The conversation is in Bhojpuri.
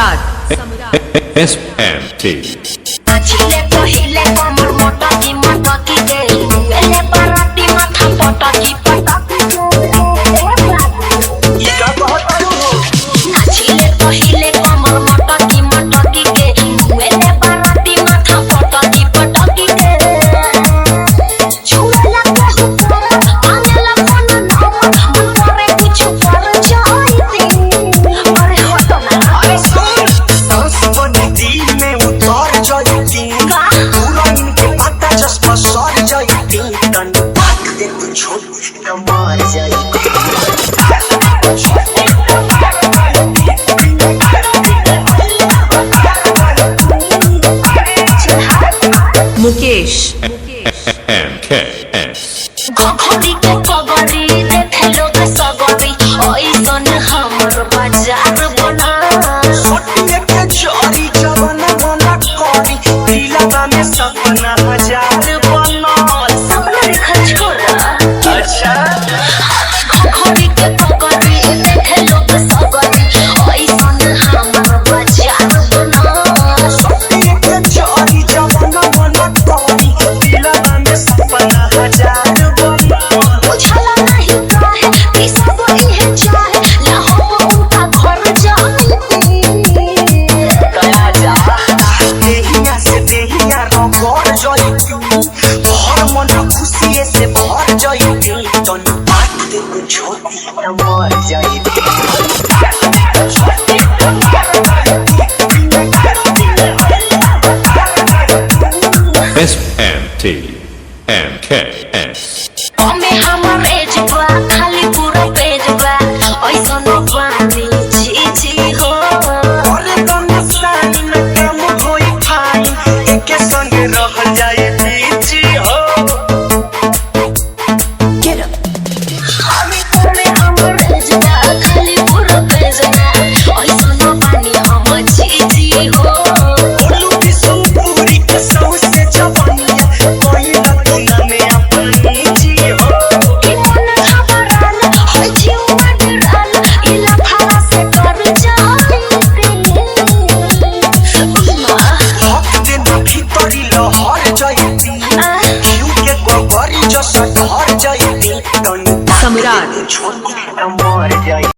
Samrat SMT Chile pahile kamar mota ki de ele parati matha pota ki ika bahut aru ho chile pahile kamar mota ki de ele parati matha pota ki de chula ka hukar angela kon naam mare kuch par jaite are hoto na are सांस बनती में उतार जाती पूरा इनके पता चश्मा सर जाती तन बात दे तू छोड़ न मार जाती मुकेश MKS घड़ी के पगड़ी देखे लोग सगड़ी ओइसन हमर बाजार बना सोटिए के चोरी जवन बना कोरी दिलवा में सपना हजार बनल सपना देखा छोरा अच्छा घड़ी के पगड़ी देखे लोग सगड़ी ओइसन हमर बाजार बना सोटिए के चोरी जवन बना कोरी दिलवा में सपना हजार बनल बुझला नहीं काहे कि सब इहे चाहे ला हम उनका घर जाते कया जा देहिया से देहिया रंगोर जाती हर मन खुशी से भर जाती तन बात दे तू छोटी न मर जाती SMT MKS हमें हमर एज बा खाली पूरा पेज बा ऐसन पानी छी हो और तन सानी में काम होई फाई एके संग रह जाए जी हो हमें हमर एज बा खाली पूरा पेज बा ऐसन पानी हम छी हो बोलू बिसु पूरी कसम से जवानिया कोई ना तू ना में अपनी जी हो कि मन घबराल होय जीवा डराल इला फाला से कर जाते हक दे भीतरी लहर जाती क्यों के गोबरी जो सटहर जाती तन सम्राट छोटी न मर जाती